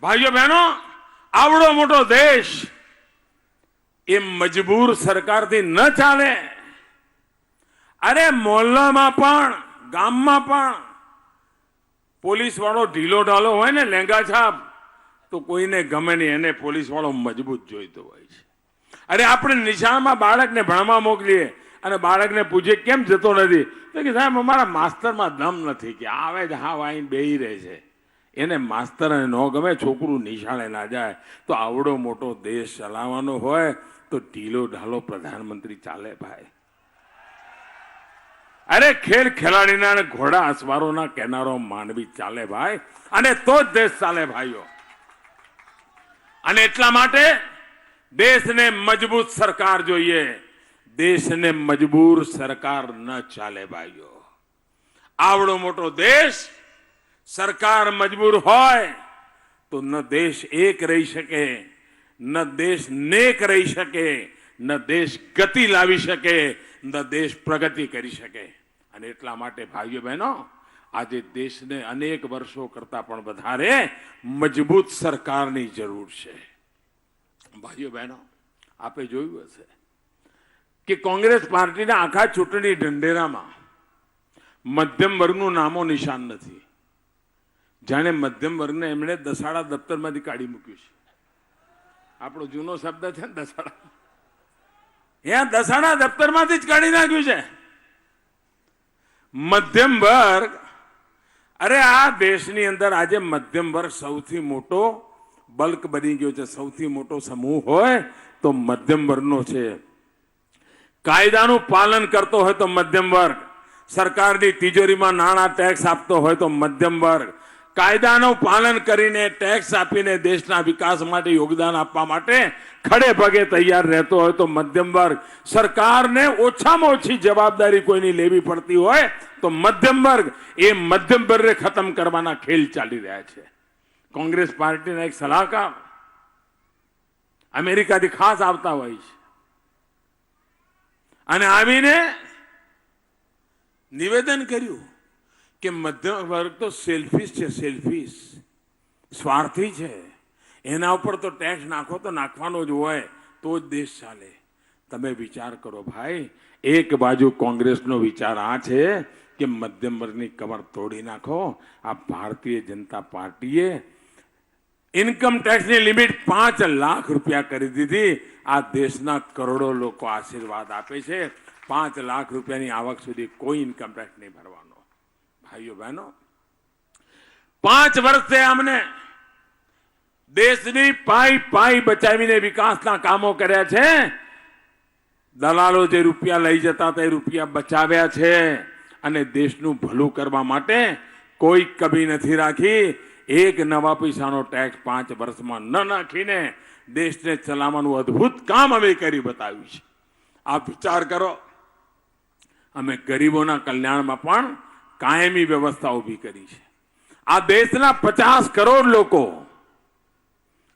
ભાઈઓ બહેનો, આવડો મોટો દેશ એ મજબૂર સરકારથી ન ચાલે. અરે મોહલ્લામાં પણ, ગામમાં પણ પોલીસ વાળો ઢીલો ઢાલો હોય ને, લેંગા છાપ, તો કોઈને ગમે નહીં, એને પોલીસ વાળો મજબૂત જોઈતો હોય છે. અરે આપણે નિશાળમાં બાળકને ભણવા મોકલીએ અને બાળકને પૂછે કેમ જતો નથી, તો કે સાહેબ અમારા માસ્તરમાં દમ નથી, કે આવે જ હા વાઈને બેહી રહે છે. એને માસ્તરને ન ગમે, છોકરું નિશાળે ના જાય. તો આવડો મોટો દેશ ચલાવવાનો હોય તો ઢીલો ઢાલો પ્રધાનમંત્રી ચાલે ભાઈ? અરે ખેલ ખેલાડીના અને ઘોડા અસવારોના કેનારો માનવી ચાલે ભાઈ, અને તો જ દેશ ચાલે ભાઈઓ. અને એટલા માટે દેશને મજબૂત સરકાર જોઈએ. દેશને મજબૂર સરકાર ન ચાલે ભાઈઓ. આવડો મોટો દેશ સરકાર મજબૂર હોય તો ન દેશ એક રહી શકે, ન દેશ નેક રહી શકે, ન દેશ ગતિ લાવી શકે, ન દેશ પ્રગતિ કરી શકે. અને એટલા માટે ભાઈઓ બહેનો, આજે દેશને અનેક વર્ષો કરતા પણ વધારે મજબૂત સરકારની જરૂર છે. ભાઈઓ બહેનો, આપે જોયું હશે કે કોંગ્રેસ પાર્ટીના આખા ચૂંટણી ઢંઢેરામાં મધ્યમ વર્ગનું નામો નિશાન નથી. જાણે મધ્યમ વર્ગને એમણે દસાડા દફતરમાંથી કાઢી મૂક્યું છે. આપણો જૂનો શબ્દ છે ને દસાડા, ત્યાં દસાડા દફતરમાંથી જ કાઢી નાખ્યું છે. મધ્યમ વર્ગ, અરે આ દેશની અંદર આજે મધ્યમ વર્ગ સૌથી મોટો બલ્ક બની ગયો છે. સૌથી મોટો સમૂહ હોય તો મધ્યમ વર્ગનો છે. કાયદાનું પાલન કરતો હોય તો મધ્યમ વર્ગ, સરકારની તિજોરીમાં નાણાં ટેક્સ આપતો હોય તો મધ્યમ વર્ગ, કાયદાનું પાલન કરીને ટેક્સ આપીને દેશના વિકાસ માટે યોગદાન આપવા માટે ખડે પગે તૈયાર રહેતો હોય તો મધ્યમ વર્ગ, સરકારને ઓછામાં ઓછી જવાબદારી કોઈની લેવી પડતી હોય તો મધ્યમ વર્ગ. એ મધ્યમ વર્ગને ખતમ કરવાના ખેલ ચાલી રહ્યા છે. કોંગ્રેસ પાર્ટીના એક સલાહકાર અમેરિકાથી ખાસ આવતા હોય છે અને આવીને નિવેદન કર્યું કે મધ્યમ વર્ગ તો સેલ્ફિશ છે, સેલ્ફિશ, સ્વાર્થી છે. એના ઉપર તો ટેક્સ નાખો તો નાખવાનો જ હોય તો જ દેશ ચાલે. તમે વિચાર કરો ભાઈ, એક બાજુ કોંગ્રેસનો વિચાર આ છે કે મધ્યમ વર્ગની કમર તોડી નાખો. આ ભારતીય જનતા પાર્ટીએ ઇન્કમ ટેક્સની લિમિટ 5 લાખ રૂપિયા કરી દીધી. આ દેશના કરોડો લોકો આશીર્વાદ આપે છે. 5 લાખ રૂપિયાની આવક સુધી કોઈ ઇન્કમ ટેક્સ નહીં ભરવાનો. ભાઈઓ બહેનો, 5 વર્ષથી અમને દેશની પાઈ બચાવીને વિકાસના કામો કર્યા છે. દલાલો જે રૂપિયા લઈ જતા હતા એ રૂપિયા બચાવ્યા છે અને દેશનું ભલું કરવા માટે કોઈ કમી નથી રાખી. એક નવા પૈસાનો ટેક્સ 5 વર્ષમાં ન નાખીને દેશને ચલાવવાનું અદ્ભુત કામ અમે કરી બતાવ્યું છે. આપ વિચાર કરો, અમે ગરીબોના કલ્યાણમાં પણ કાયમી વ્યવસ્થા ઊભી કરી છે. આ દેશના 50 કરોડ લોકો,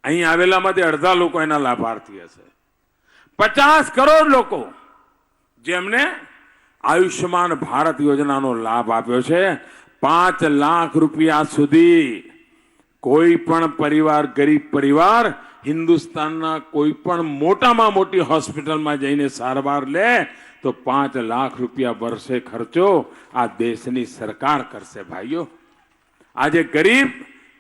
અહીં આવેલામાંથી અડધા લોકો એના લાભાર્થી હશે. 50 કરોડ લોકો જેમને આયુષ્યમાન ભારત યોજનાનો લાભ આપ્યો છે. 5 લાખ રૂપિયા સુધી કોઈ પણ પરિવાર, ગરીબ પરિવાર હિન્દુસ્તાનના કોઈ પણ મોટામાં મોટી હોસ્પિટલમાં જઈને સારવાર લે તો 5 લાખ રૂપિયા વર્ષે ખર્ચો આ દેશની સરકાર કરશે. ભાઈઓ, આજે ગરીબ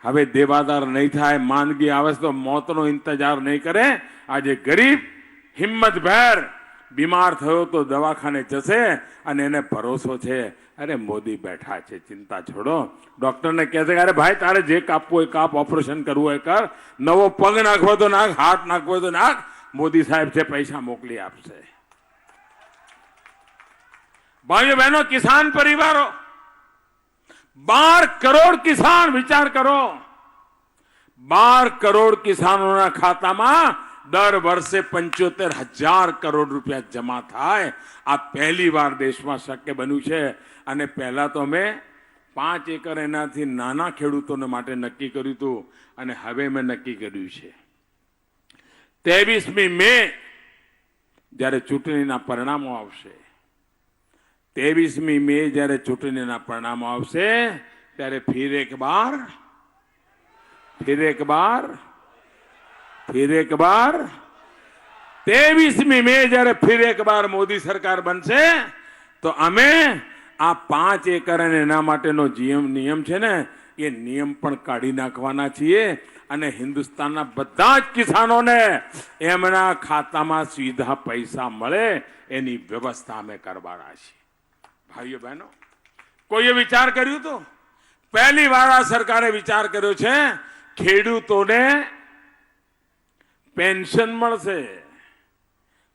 હવે દેવાદાર નહીં થાય. માંદગી આવે તો મોતનો ઇંતજાર નહીં કરે. આજે ગરીબ હિંમતભેર બીમાર થયો તો દવાખાને જશે અને એને ભરોસો છે, અરે મોદી બેઠા છે, ચિંતા છોડો. ડોક્ટરને કહેશે કે અરે ભાઈ તારે જે કાપવું હોય કાપ, ઓપરેશન કરવું હોય કર, નવો પગ નાખવો તો નાખ, હાથ નાખવો તો નાખ, મોદી સાહેબ છે પૈસા મોકલી આપશે. ભાઈઓ બહેનો, કિસાન પરિવારો, 12 કરોડ કિસાન, વિચાર કરો, 12 કરોડ કિસાનોના ખાતામાં દર વર્ષે 75,000 કરોડ રૂપિયા જમા થાય. આ પહેલી વાર દેશમાં શક્ય બન્યું છે. અને પહેલા તો અમે 5 એકર એનાથી નાના ખેડૂતોને માટે નક્કી કર્યું હતું અને હવે મેં નક્કી કર્યું છે 23મી મે જ્યારે ચૂંટણીના પરિણામો આવશે, 23મી મે જ્યારે ચૂંટણીના પરિણામો આવશે ત્યારે ફિર એક બાર फिर एक बार 23મી મે જ્યારે ફિર એક બાર મોદી સરકાર બનશે તો અમે આ 5 એકર અને એના માટેનો નિયમ છે ને એ નિયમ પણ કાઢી નાખવાના છીએ અને હિન્દુસ્તાનના બધા જ કિસાનોને એમના ખાતામાં સીધા પૈસા મળે એની વ્યવસ્થા અમે કરવાના છીએ. ભાઈઓ બહેનો, કોઈએ વિચાર કર્યું તો પહેલી વાર આ સરકારે વિચાર કર્યો છે ખેડૂતોને પેન્શન મળશે.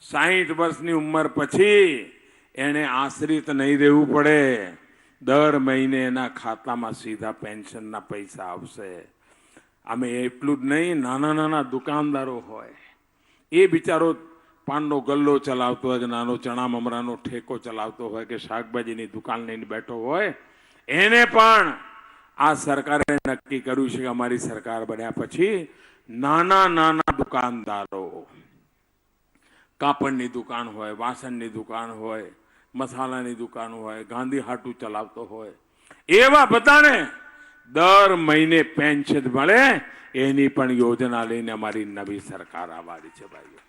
60 વર્ષની ઉંમર પછી એને આશ્રિત નહીં રહેવું પડે. દર મહિને એના ખાતામાં સીધા પેન્શનના પૈસા આવશે. અમે એટલું જ નહીં, નાના નાના દુકાનદારો હોય એ બિચારો પાનનો ગલ્લો ચલાવતો હોય કે નાનો ચણા મમરાનો ઠેકો ચલાવતો હોય કે શાકભાજીની દુકાન લઈને બેઠો હોય, એને પણ આ સરકારે નક્કી કર્યું છે કે અમારી સરકાર બન્યા પછી નાના નાના દુકાનદારો, કાપડની દુકાન હોય, વાસણની દુકાન હોય, મસાલાની દુકાન હોય, ગાંધી હાટું ચલાવતો હોય, એવા બધાને દર મહિને પેન્શન મળે એની પણ યોજના લઈને અમારી નવી સરકાર આવવાની છે. ભાઈઓ,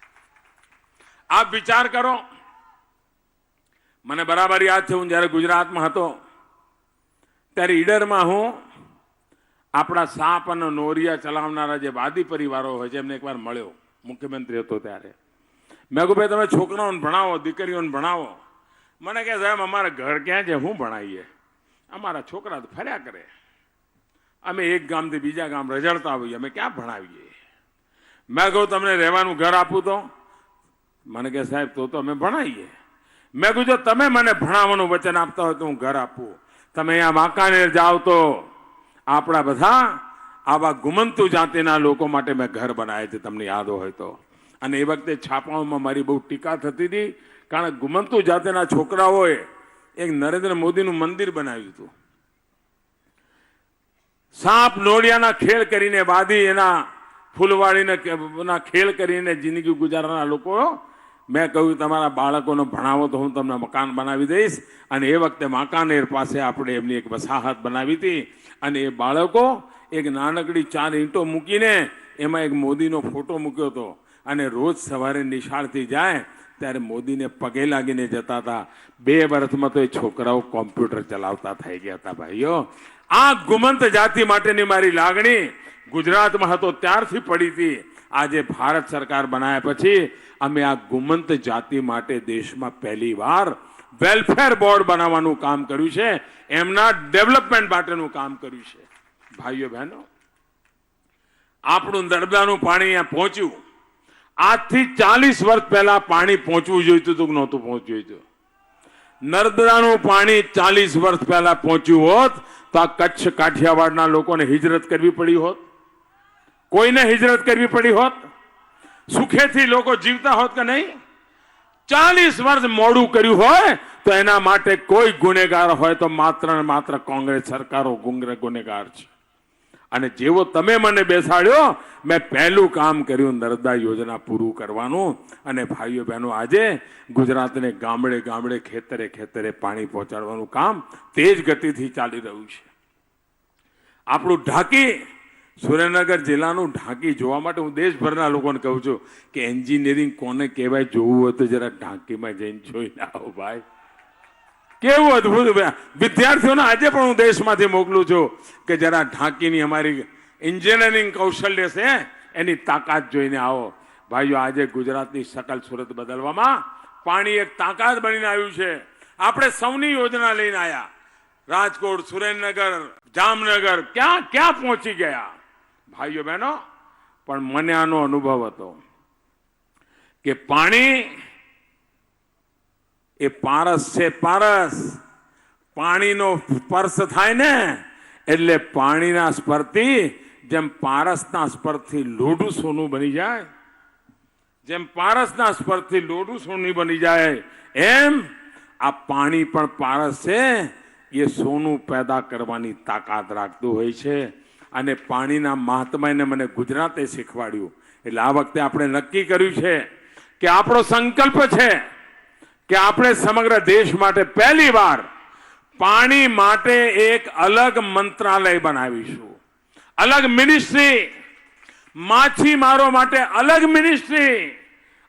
આપ વિચાર કરો. મને બરાબર યાદ છે, હું જ્યારે ગુજરાતમાં હતો ત્યારે ઈડરમાં હું આપણા સાપ અને નોરિયા ચલાવનારા જે વાદી પરિવારો હોય છે એમને એકવાર મળ્યો. મુખ્યમંત્રી હતો ત્યારે. મેં કહ્યું ભાઈ તમે છોકરાઓને ભણાવો, દીકરીઓને ભણાવો. મને કહે સાહેબ અમારા ઘર ક્યાં છે, હું ભણાવીએ, અમારા છોકરા તો ફર્યા કરે, અમે એક ગામથી બીજા ગામ રજડતા હોઈએ, અમે ક્યાં ભણાવીએ. મેં કહું તમને રહેવાનું ઘર આપું તો? મને કહે સાહેબ તો અમે ભણાવીએ. મેં કહ્યું જો તમે મને ભણાવવાનું વચન આપતા હોય તો હું ઘર આપું. તમે અહીંયા વાંકાનેર જાઓ તો આપણા બધા આવા ગુમંતુ જાતિના લોકો માટે મેં ઘર બનાવ્યા છે, તમને યાદ હોય તો. અને એ વખતે છાપાઓમાં મારી બહુ ટીકા થતી હતી, કારણ ગુમંતુ જાતિના છોકરાઓએ એક નરેન્દ્ર મોદીનું મંદિર બનાવ્યું હતું. સાપ નોળિયાના ખેલ કરીને, વાદી એના ફૂલવાડીના ખેલ કરીને જિંદગી ગુજારનારા લોકો, મેં કહ્યું તમારા બાળકોને ભણાવો તો હું તમને મકાન બનાવી દઈશ. અને એ વખતે વાંકાનેર પાસે આપણે એમની એક વસાહત બનાવી હતી અને એ બાળકો એક નાનકડી 4 ઈંટો મૂકીને એમાં એક મોદીનો ફોટો મૂક્યો હતો અને રોજ સવારે નિશાળથી જાય ત્યારે મોદીને પગે લાગીને જતા હતા. 2 વર્ષમાં તો એ છોકરાઓ કોમ્પ્યુટર ચલાવતા થઈ ગયા હતા. ભાઈઓ, આ ગુમંત જાતિ માટેની મારી લાગણી ગુજરાતમાં હતો ત્યારથી પડી હતી. આજે ભારત સરકાર બનાવ્યા પછી અમે આ ગુમંત જાતિ માટે દેશમાં પહેલી વાર વેલફેર બોર્ડ બનાવવાનું કામ કર્યું છે, એમના ડેવલપમેન્ટ માટેનું કામ કર્યું છે. ભાઈઓ બહેનો, આપણું નર્મદાનું પાણી અહીંયા પહોંચ્યું. આજથી 40 વર્ષ પહેલા પાણી પહોંચવું જોઈતું હતું કે નહોતું પહોંચવું જોઈતું? નર્મદાનું પાણી 40 વર્ષ પહેલા પહોંચ્યું હોત તો આ કચ્છ કાઠિયાવાડના લોકોને હિજરત કરવી પડી હોત? કોઈને હિજરત કરવી પડી હોત? સુખેથી લોકો જીવતા હોત કે નહીં? 40 વર્ષ મોડું કર્યું હોય તો એના માટે કોઈ ગુનેગાર હોય તો માત્ર ને માત્ર કોંગ્રેસ સરકારો ગુનેગાર છે. અને જેવો તમે મને બેસાડ્યો, મેં પહેલું કામ કર્યું નર્મદા યોજના પૂરું કરવાનું. અને ભાઈઓ બહેનો, આજે ગુજરાતને ગામડે ગામડે ખેતરે ખેતરે પાણી પહોંચાડવાનું કામ તેજ ગતિથી ચાલી રહ્યું છે. આપણું ઢાંકી, સુરેન્દ્રનગર જિલ્લાનું ઢાંકી જોવા માટે હું દેશભરના લોકોને કહું છું કે એન્જિનિયરિંગ કોને કહેવાય જોવું હોય તો જરા ઢાંકીમાં જઈને જોઈને આવો. ભાઈ, કેવું અદભુત! વિદ્યાર્થીઓને આજે પણ હું દેશમાંથી મોકલું છું કે જરા ઢાંકીની અમારી એન્જિનિયરિંગ કૌશલ્ય છે એની તાકાત જોઈને આવો. ભાઈઓ, આજે ગુજરાતની શકલ સુરત બદલવામાં પાણી એક તાકાત બનીને આવ્યું છે. આપણે સૌની યોજના લઈને આવ્યા. રાજકોટ, સુરેન્દ્રનગર, જામનગર ક્યાં ક્યાં પહોંચી ગયા. ભાઈઓ બહેનો, પણ મને આનો અનુભવ હતો કે પાણી એ પારસ છે. પારસ, પાણીનો સ્પર્શ થાય ને એટલે પાણીના સ્પર્શથી જેમ પારસના સ્પર્શથી લોઢું સોનું બની જાય, જેમ પારસના સ્પર્શથી લોઢું સોનું બની જાય, એમ આ પાણી પણ પારસ છે એ સોનું પેદા કરવાની તાકાત રાખતું હોય છે. અને પાણીના મહાત્માને મને ગુજરાતે શીખવાડ્યું. એટલે આ વખતે આપણે નક્કી કર્યું છે કે આપણો સંકલ્પ છે કે આપણે સમગ્ર દેશ માટે પહેલી વાર પાણી માટે એક અલગ મંત્રાલય બનાવીશું. અલગ મિનિસ્ટ્રી, માછીમારો માટે અલગ મિનિસ્ટ્રી.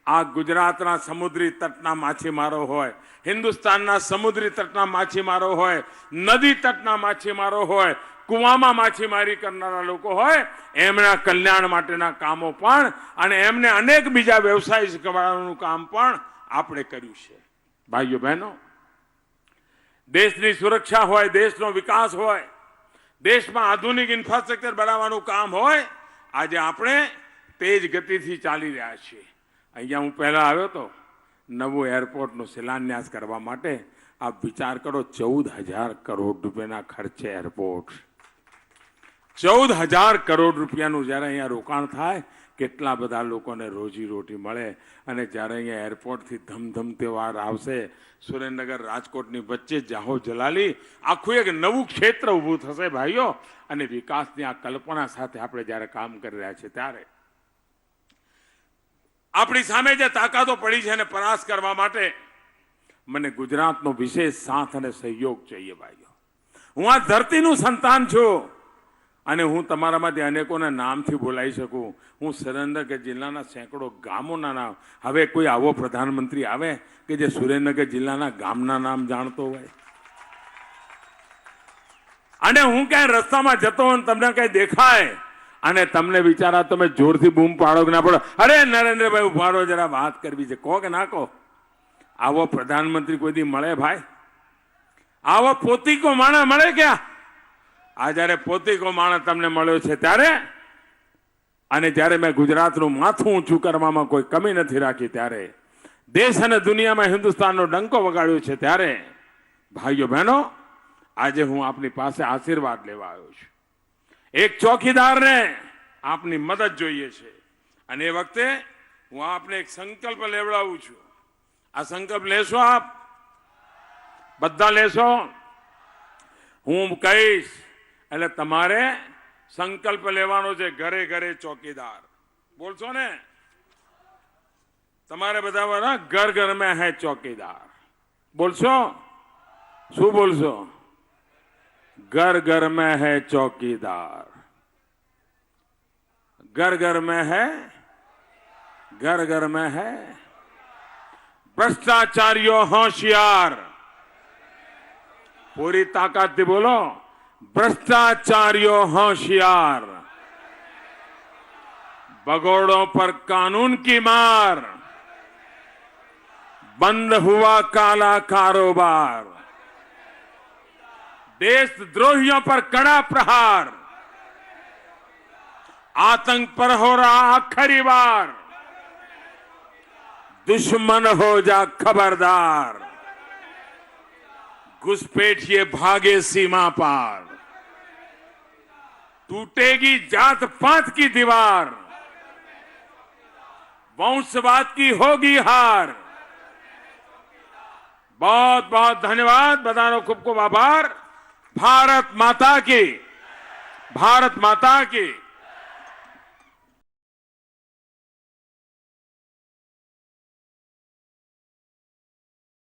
આ ગુજરાતના સમુદ્રી તટના માછીમારો હોય, હિન્દુસ્તાનના સમુદ્રી તટના માછીમારો હોય, નદી તટના માછીમારો હોય, કુવામાં માછીમારી કરનારા લોકો હોય, એમના કલ્યાણ માટેના કામો પણ અને એમને અનેક બીજા વ્યવસાય શીખવાડવાનું કામ પણ આપણે કર્યું છે. ભાઈઓ બહેનો, દેશની સુરક્ષા હોય, દેશનો વિકાસ હોય, દેશમાં આધુનિક ઇન્ફ્રાસ્ટ્રક્ચર બનાવવાનું કામ હોય, આજે આપણે તેજ ગતિથી ચાલી રહ્યા છીએ. અહીંયા હું પહેલા આવ્યો તો નવું એરપોર્ટનો શિલાન્યાસ કરવા માટે. આપ વિચાર કરો, 14,000 કરોડ રૂપિયાના ખર્ચે એરપોર્ટ, 14,000 કરોડ રૂપિયાનું જ્યારે અહીંયા રોકાણ થાય, કેટલા બધા લોકોને રોજીરોટી મળે. અને જ્યારે અહીંયા એરપોર્ટથી ધમધમતે વાર આવશે, સુરેન્દ્રનગર રાજકોટની વચ્ચે જાહો જલાલી આખું એક નવું ક્ષેત્ર ઊભું થશે ભાઈઓ. અને વિકાસની આ કલ્પના સાથે આપણે જ્યારે કામ કરી રહ્યા છીએ, ત્યારે આપણી સામે જે તાકાતો પડી છે એને પરાસ્ત કરવા માટે મને ગુજરાતનો વિશેષ સાથ અને સહયોગ જોઈએ ભાઈઓ. હું આ ધરતીનું સંતાન છું અને હું તમારામાંથી અનેકોના નામથી બોલાવી શકું. હું સુરેન્દ્રનગર જિલ્લાના સેંકડો ગામોના નામ, હવે કોઈ આવો પ્રધાનમંત્રી આવે કે જે સુરેન્દ્રનગર જિલ્લાના ગામના નામ જાણતો હોય? અને હું ક્યાંય રસ્તામાં જતો હોય તમને કઈ દેખાય અને તમને વિચારા તમે જોરથી બૂમ પાડો કે ના પાડો, અરે નરેન્દ્રભાઈ ઉભા રહો, જરા વાત કરવી છે, કહો કે ના કહો? આવો પ્રધાનમંત્રી કોઈ દી મળે ભાઈ? આવો પોતીકો માણસ મળે ક્યાં? આ જયારે પોતીકો માણસ તમને મળ્યો છે ત્યારે, અને જ્યારે મેં ગુજરાતનું માથું ઊંચું કરવામાં કોઈ કમી નથી રાખી, ત્યારે દેશ અને દુનિયામાં હિન્દુસ્તાનનો ડંકો વગાડ્યો છે, ત્યારે ભાઈઓ બહેનો આજે હું આપની પાસે આશીર્વાદ લેવા આવ્યો છું. એક ચોકીદારને આપની મદદ જોઈએ છે અને એ વખતે હું આપને એક સંકલ્પ લેવડાવું છું. આ સંકલ્પ લેશો આપ બધા? લેશો? હું કહીશ એટલે તમારે સંકલ્પ લેવાનો છે. ઘરે ઘરે ચોકીદાર બોલશો ને? તમારે બધા ઘર ઘર મેં હે ચોકીદાર બોલશો? શું બોલશો? घर घर में है चौकीदार, घर घर में है, घर घर में है भ्रष्टाचारियों होशियार. पूरी ताकत से बोलो, भ्रष्टाचारियों होशियार, भगोड़ों पर कानून की मार, बंद हुआ काला कारोबार, देशद्रोहियों पर कड़ा प्रहार, आतंक पर हो रहा आखिरी वार, दुश्मन हो जा खबरदार, घुसपैठिए भागे सीमा पार, टूटेगी जात पात की दीवार, वंशवाद की होगी हार. बहुत बहुत धन्यवाद, बधानो खूब खूब आभार. भारत माता की, भारत माता की.